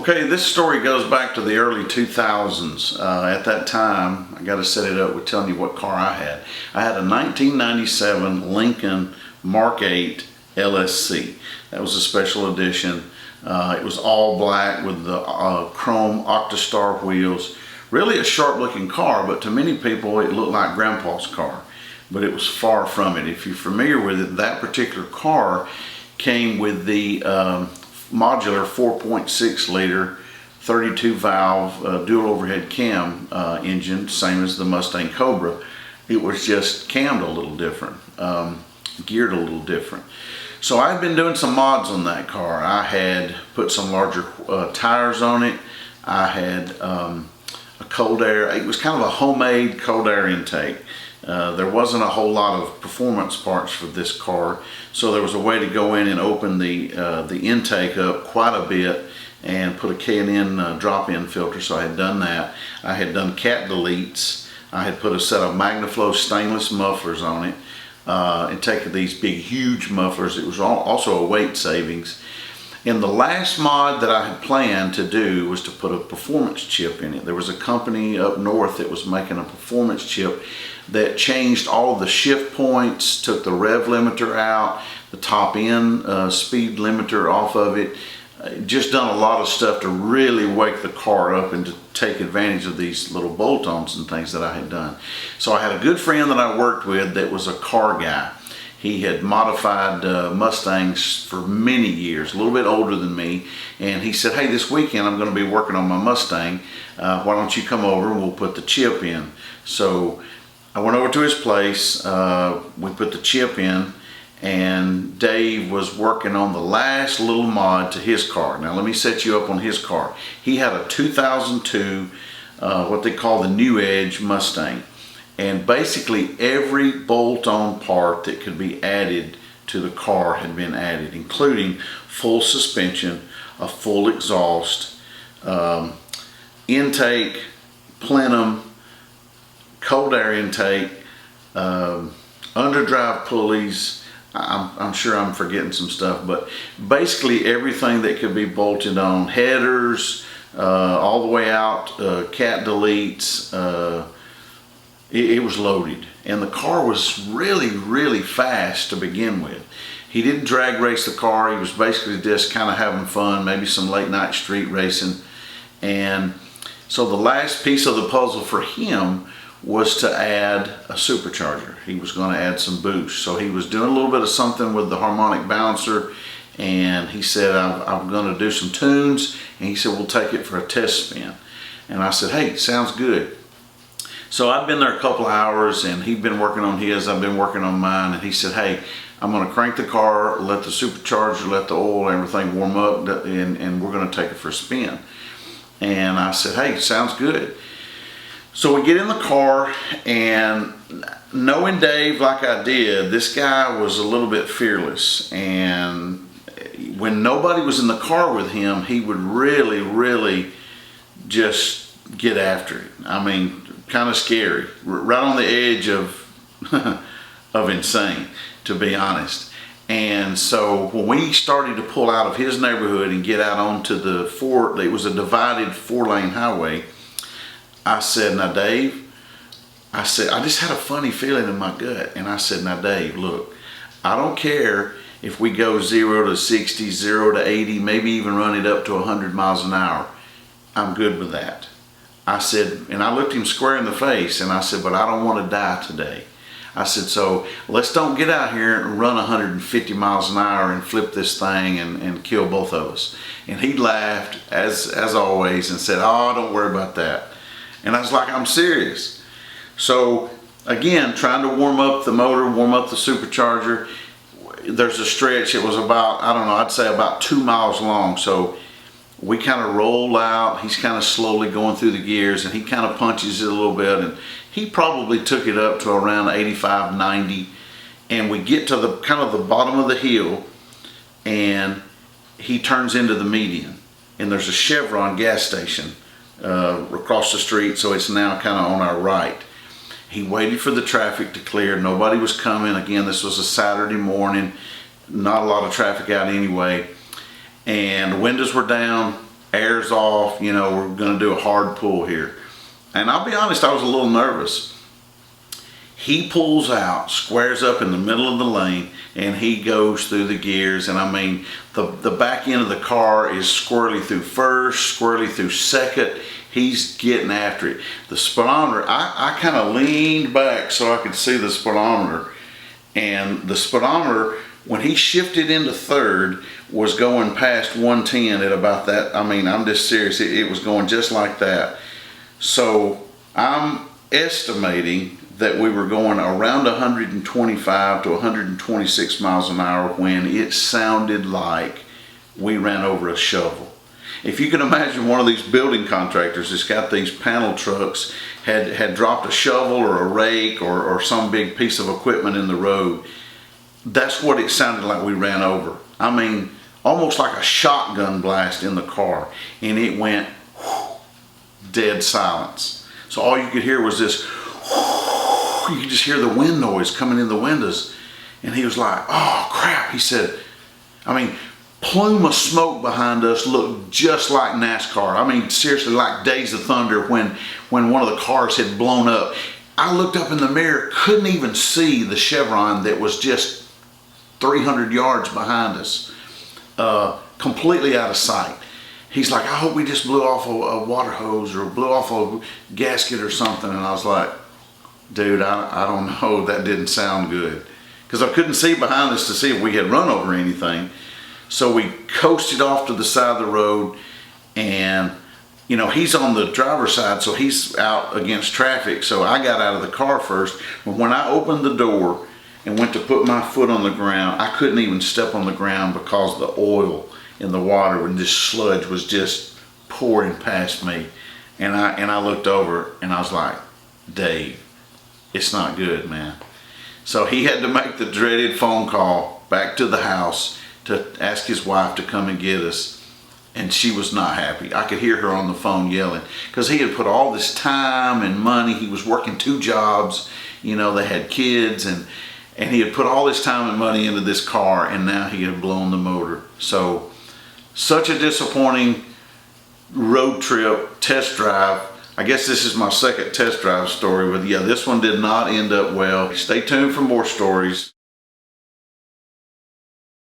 Okay, this story goes back to the early 2000s. At that time, I got to set it up with telling you what car I had. I had a 1997 Lincoln Mark 8 LSC. That was a special edition. It was all black with the chrome Octastar wheels. Really a sharp looking car, but to many people it looked like Grandpa's car. But it was far from it. If you're familiar with it, that particular car came with the modular 4.6 liter 32 valve dual overhead cam engine, same as the Mustang Cobra. It was just cammed a little different, geared a little different. So I've been doing some mods on that car. I had put some larger tires on it. I had a cold air. It was kind of a homemade cold air intake. There wasn't a whole lot of performance parts for this car, so there was a way to go in and open the intake up quite a bit and put a K&N drop-in filter, so I had done that. I had done cat deletes. I had put a set of MagnaFlow stainless mufflers on it and taken these big huge mufflers. It was also a weight savings. And the last mod that I had planned to do was to put a performance chip in it. There was a company up north that was making a performance chip that changed all of the shift points, took the rev limiter out, the top end speed limiter off of it. Just done a lot of stuff to really wake the car up and to take advantage of these little bolt-ons and things that I had done. So I had a good friend that I worked with that was a car guy. He had modified Mustangs for many years, a little bit older than me, and he said, hey, this weekend I'm going to be working on my Mustang. Why don't you come over and we'll put the chip in? So I went over to his place, we put the chip in, and Dave was working on the last little mod to his car. Now let me set you up on his car. He had a 2002, what they call the New Edge Mustang. And basically every bolt-on part that could be added to the car had been added, including full suspension, a full exhaust, intake, plenum, cold air intake, underdrive pulleys. I'm sure I'm forgetting some stuff, but basically everything that could be bolted on, headers, all the way out, cat deletes, it was loaded. And the car was really fast to begin with. He didn't drag race the car. He was basically just kind of having fun, maybe some late night street racing. And so the last piece of the puzzle for him was to add a supercharger. He was going to add some boost. So he was doing a little bit of something with the harmonic balancer, and he said, I'm going to do some tunes, and he said, we'll take it for a test spin. And I said, hey, sounds good. So I'd been there a couple of hours, and he'd been working on his, I've been working on mine, and he said, hey, I'm going to crank the car, let the supercharger, let the oil, everything warm up, and we're going to take it for a spin. And I said, hey, sounds good. So we get in the car, and knowing Dave like I did, this guy was a little bit fearless, and when nobody was in the car with him, he would really just get after it. I mean, kind of scary, right on the edge of of insane, to be honest. And so when we started to pull out of his neighborhood and get out onto the it was a divided 4-lane highway, I said, now Dave, I said, I just had a funny feeling in my gut. And I said, now Dave, look, I don't care if we go 0 to 60, 0 to 80, maybe even run it up to 100 miles an hour. I'm good with that. I said, and I looked him square in the face, and I said, but I don't want to die today. I said, so let's don't get out here and run 150 miles an hour and flip this thing and kill both of us. And he laughed, as always, and said, oh, don't worry about that. And I was like, I'm serious. So again, trying to warm up the motor, warm up the supercharger. There's a stretch, it was about, I don't know, I'd say about 2 miles long. So we kind of roll out, he's kind of slowly going through the gears, and he kind of punches it a little bit, and he probably took it up to around 85, 90, and we get to the kind of the bottom of the hill, and he turns into the median, and there's a Chevron gas station across the street, so it's now kind of on our right. He waited for the traffic to clear. Nobody was coming. Again, this was a Saturday morning, not a lot of traffic out anyway. And the windows were down, air's off, you know, we're gonna do a hard pull here. And I'll be honest, I was a little nervous. He pulls out, squares up in the middle of the lane, and he goes through the gears. And I mean, the back end of the car is squirrely through first, squirrely through second. He's getting after it. The speedometer, I kind of leaned back so I could see the speedometer. And the speedometer, when he shifted into third, was going past 110 at about that. I mean, I'm just serious. It was going just like that. So I'm estimating that we were going around 125 to 126 miles an hour when it sounded like we ran over a shovel. If you can imagine one of these building contractors that's got these panel trucks had dropped a shovel or a rake or some big piece of equipment in the road, that's what it sounded like we ran over. I mean, almost like a shotgun blast in the car, and it went dead silence. So all you could hear was this, you could just hear the wind noise coming in the windows. And he was like, oh crap. He said, I mean, plume of smoke behind us looked just like NASCAR. I mean, seriously, like Days of Thunder when one of the cars had blown up. I looked up in the mirror, couldn't even see the Chevron that was just 300 yards behind us, completely out of sight. He's like, I hope we just blew off a water hose or blew off a gasket or something. And I was like, dude, I don't know, that didn't sound good. Because I couldn't see behind us to see if we had run over anything. So we coasted off to the side of the road, and you know, he's on the driver's side, so he's out against traffic. So I got out of the car first. But when I opened the door and went to put my foot on the ground, I couldn't even step on the ground because the oil in the water and this sludge was just pouring past me. And I looked over and I was like, Dave, it's not good, man. So he had to make the dreaded phone call back to the house to ask his wife to come and get us. And she was not happy. I could hear her on the phone yelling because he had put all this time and money. He was working 2 jobs. You know, they had kids, and he had put all this time and money into this car, and now he had blown the motor. So such a disappointing road trip, test drive. I guess this is my second test drive story, but yeah, this one did not end up well. Stay tuned for more stories.